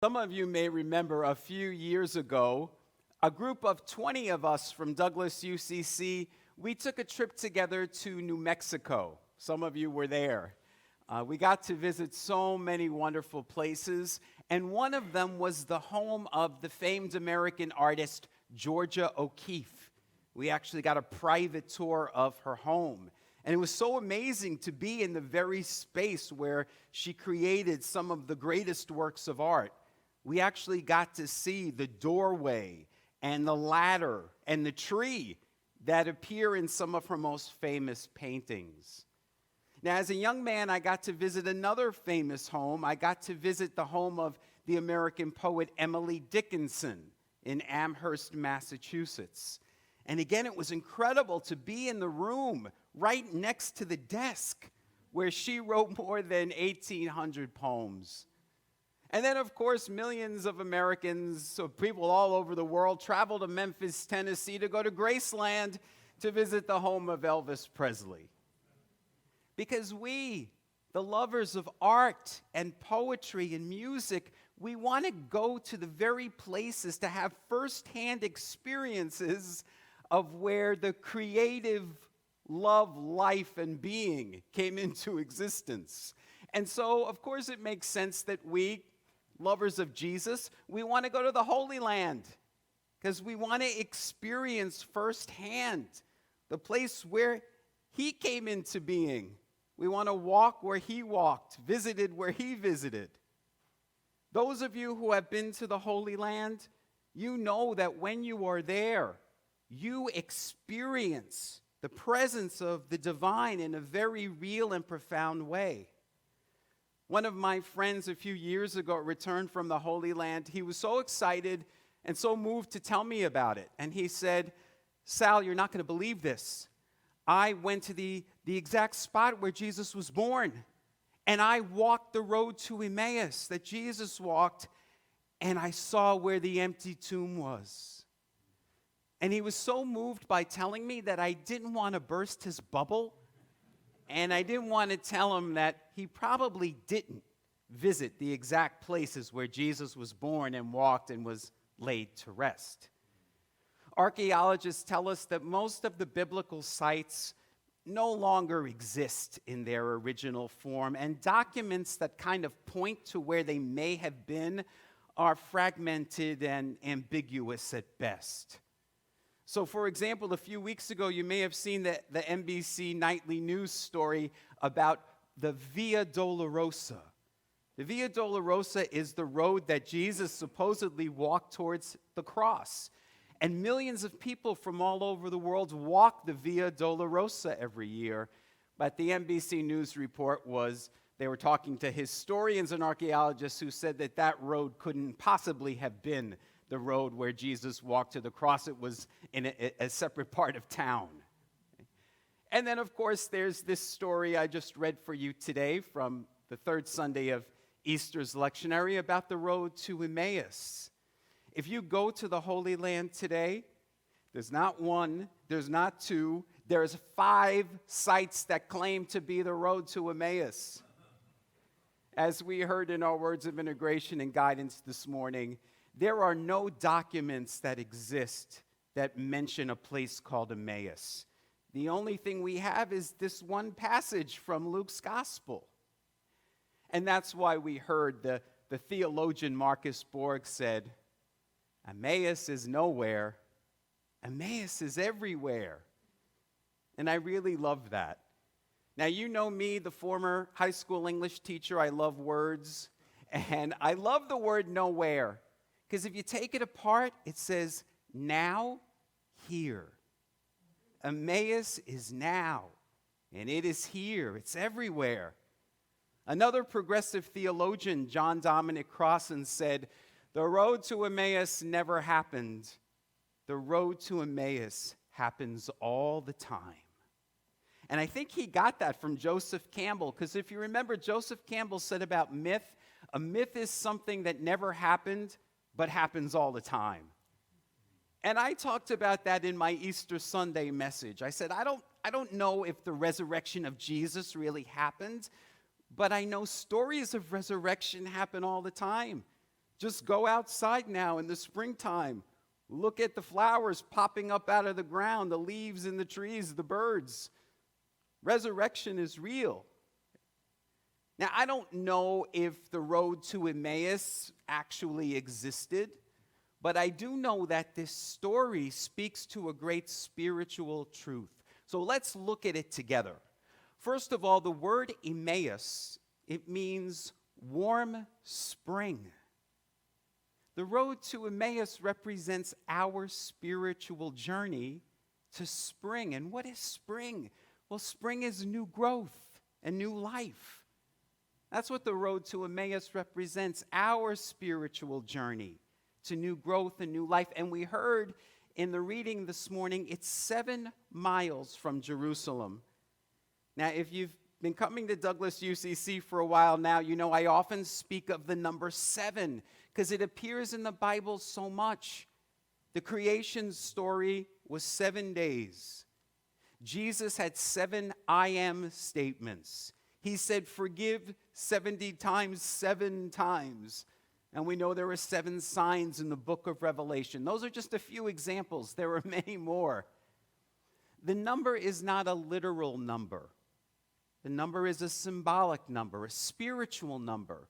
Some of you may remember a few years ago, a group of 20 of us from Douglas UCC, we took a trip together to New Mexico. Some of you were there. We got to visit so many wonderful places, and one of them was the home of the famed American artist Georgia O'Keeffe. We actually got a private tour of her home. And it was so amazing to be in the very space where she created some of the greatest works of art. We actually got to see the doorway and the ladder and the tree that appear in some of her most famous paintings. Now, as a young man, I got to visit another famous home. I got to visit the home of the American poet Emily Dickinson in Amherst, Massachusetts. And again, it was incredible to be in the room right next to the desk where she wrote more than 1,800 poems. And then, of course, millions of Americans, so people all over the world, travel to Memphis, Tennessee to go to Graceland to visit the home of Elvis Presley. Because we, the lovers of art and poetry and music, we want to go to the very places to have firsthand experiences of where the creative love, life, and being came into existence. And so, of course, it makes sense that we, lovers of Jesus, we want to go to the Holy Land because we want to experience firsthand the place where he came into being. We want to walk where he walked, visited where he visited. Those of you who have been to the Holy Land, you know that when you are there, you experience the presence of the divine in a very real and profound way. One of my friends a few years ago returned from the Holy Land. He was so excited and so moved to tell me about it. And he said, "Sal, you're not going to believe this. I went to the exact spot where Jesus was born. And I walked the road to Emmaus that Jesus walked, and I saw where the empty tomb was." And he was so moved by telling me that I didn't want to burst his bubble. And I didn't want to tell him that he probably didn't visit the exact places where Jesus was born and walked and was laid to rest. Archaeologists tell us that most of the biblical sites no longer exist in their original form, and documents that kind of point to where they may have been are fragmented and ambiguous at best. So, for example, a few weeks ago, you may have seen the NBC nightly news story about the Via Dolorosa. The Via Dolorosa is the road that Jesus supposedly walked towards the cross. And millions of people from all over the world walk the Via Dolorosa every year. But the NBC News report was they were talking to historians and archaeologists who said that that road couldn't possibly have been the road where Jesus walked to the cross. It was in a separate part of town. And then, of course, there's this story I just read for you today from the third Sunday of Easter's lectionary about the road to Emmaus. If you go to the Holy Land today, there's not one, there's not two, there's 5 sites that claim to be the road to Emmaus. As we heard in our words of integration and guidance this morning, there are no documents that exist that mention a place called Emmaus. The only thing we have is this one passage from Luke's gospel. And that's why we heard the theologian Marcus Borg said, "Emmaus is nowhere, Emmaus is everywhere." And I really love that. Now, you know me, the former high school English teacher. I love words. And I love the word nowhere. Because if you take it apart, it says, now, here. Emmaus is now, and it is here. It's everywhere. Another progressive theologian, John Dominic Crossan, said, "The road to Emmaus never happened. The road to Emmaus happens all the time." And I think he got that from Joseph Campbell, because if you remember, Joseph Campbell said about myth, a myth is something that never happened, but happens all the time. And I talked about that in my Easter Sunday message. I said, I don't know if the resurrection of Jesus really happened, but I know stories of resurrection happen all the time. Just go outside now in the springtime. Look at the flowers popping up out of the ground, the leaves in the trees, the birds. Resurrection is real. Now, I don't know if the road to Emmaus actually existed, but I do know that this story speaks to a great spiritual truth. So let's look at it together. First of all, the word Emmaus, it means warm spring. The road to Emmaus represents our spiritual journey to spring. And what is spring? Well, spring is new growth and new life. That's what the road to Emmaus represents, our spiritual journey to new growth and new life. And we heard in the reading this morning, it's 7 miles from Jerusalem. Now, if you've been coming to Douglas UCC for a while now, you know I often speak of the number 7 because it appears in the Bible so much. The creation story was 7 days. Jesus had 7 I am statements. He said, forgive 70 times, 7 times. And we know there are 7 signs in the book of Revelation. Those are just a few examples. There are many more. The number is not a literal number. The number is a symbolic number, a spiritual number.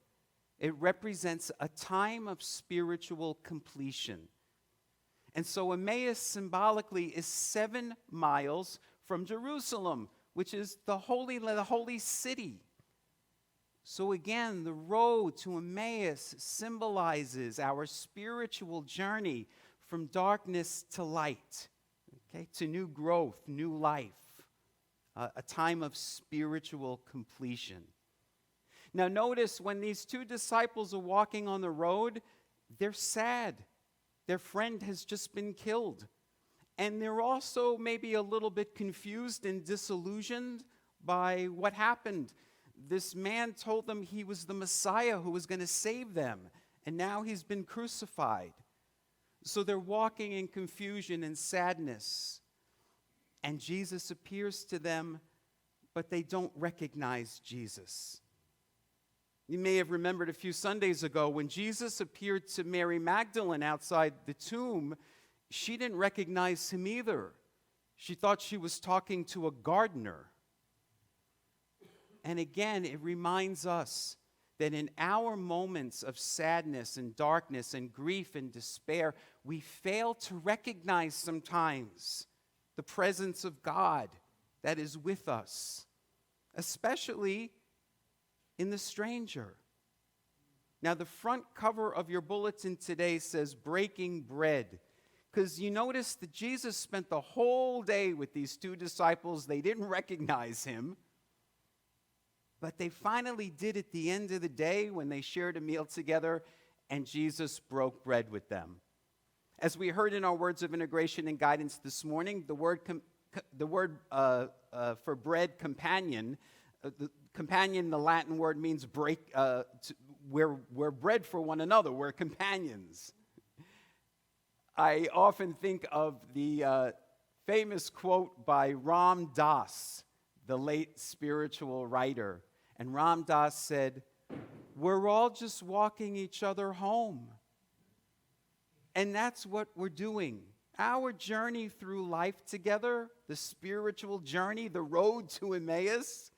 It represents a time of spiritual completion. And so Emmaus symbolically is 7 miles from Jerusalem, which is the holy city. So again, the road to Emmaus symbolizes our spiritual journey from darkness to light, okay, to new growth, new life, a time of spiritual completion. Now notice when these 2 disciples are walking on the road, they're sad. Their friend has just been killed. And they're also maybe a little bit confused and disillusioned by what happened. This man told them he was the Messiah who was going to save them, and now he's been crucified. So they're walking in confusion and sadness. And Jesus appears to them, but they don't recognize Jesus. You may have remembered a few Sundays ago when Jesus appeared to Mary Magdalene outside the tomb, she didn't recognize him either. She thought she was talking to a gardener. And again, it reminds us that in our moments of sadness and darkness and grief and despair, we fail to recognize sometimes the presence of God that is with us, especially in the stranger. Now, the front cover of your bulletin today says breaking bread, because you notice that Jesus spent the whole day with these 2 disciples. They didn't recognize him, but they finally did at the end of the day when they shared a meal together, and Jesus broke bread with them. As we heard in our words of integration and guidance this morning, the word for bread, companion, the Latin word means we're bread for one another. We're companions. I often think of the famous quote by Ram Dass, the late spiritual writer. And Ram Dass said, we're all just walking each other home. And that's what we're doing. Our journey through life together, the spiritual journey, the road to Emmaus,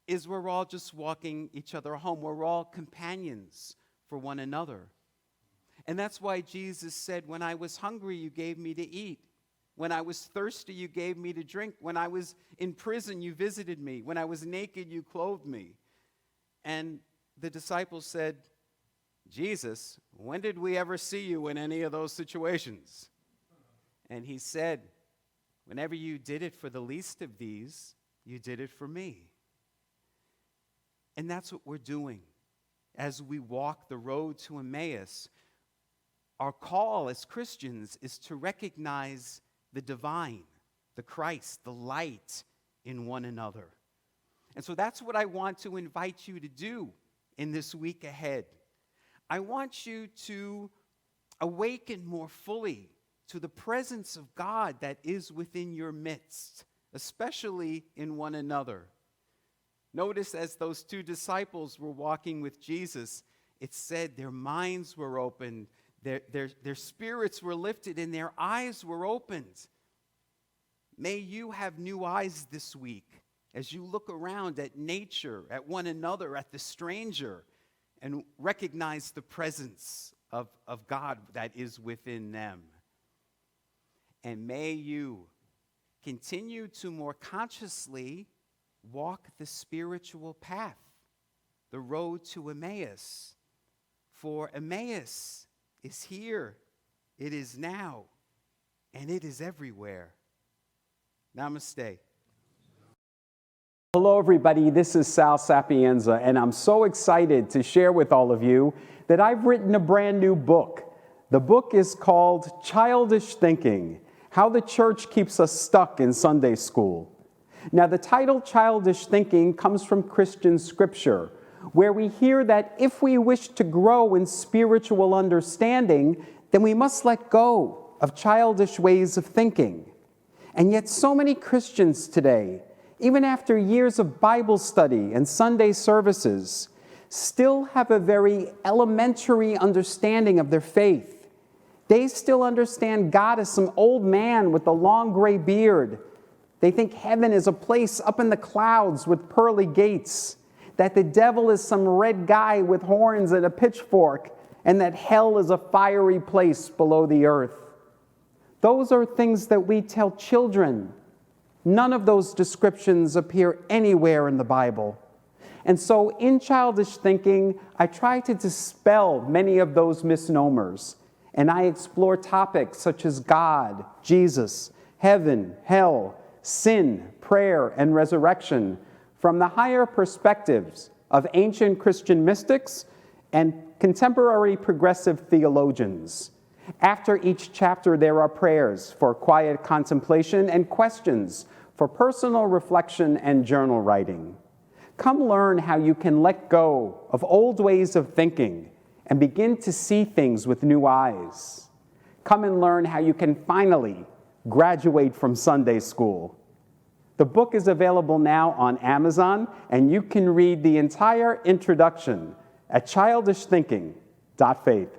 is we're all just walking each other home. We're all companions for one another. And that's why Jesus said, when I was hungry, you gave me to eat. When I was thirsty, you gave me to drink. When I was in prison, you visited me. When I was naked, you clothed me. And the disciples said, Jesus, when did we ever see you in any of those situations? And he said, whenever you did it for the least of these, you did it for me. And that's what we're doing as we walk the road to Emmaus. Our call as Christians is to recognize the divine, the Christ, the light in one another. And so that's what I want to invite you to do in this week ahead. I want you to awaken more fully to the presence of God that is within your midst, especially in one another. Notice as those 2 disciples were walking with Jesus, it said their minds were opened, their spirits were lifted, and their eyes were opened. May you have new eyes this week as you look around at nature, at one another, at the stranger, and recognize the presence of God that is within them. And may you continue to more consciously walk the spiritual path, the road to Emmaus. For Emmaus is here, it is now, and it is everywhere. Namaste. Hello, everybody. This is Sal Sapienza, and I'm so excited to share with all of you that I've written a brand new book. The book is called Childish Thinking: How the Church Keeps Us Stuck in Sunday School. Now, the title Childish Thinking comes from Christian scripture, where we hear that if we wish to grow in spiritual understanding, then we must let go of childish ways of thinking. And yet so many Christians today, even after years of Bible study and Sunday services, still have a very elementary understanding of their faith. They still understand God as some old man with a long gray beard. They think heaven is a place up in the clouds with pearly gates, that the devil is some red guy with horns and a pitchfork, and that hell is a fiery place below the earth. Those are things that we tell children. None of those descriptions appear anywhere in the Bible. And so in Childish Thinking, I try to dispel many of those misnomers, and I explore topics such as God, Jesus, heaven, hell, sin, prayer, and resurrection from the higher perspectives of ancient Christian mystics and contemporary progressive theologians. After each chapter, there are prayers for quiet contemplation and questions for personal reflection and journal writing. Come learn how you can let go of old ways of thinking and begin to see things with new eyes. Come and learn how you can finally graduate from Sunday school. The book is available now on Amazon, and you can read the entire introduction at childishthinking.faith.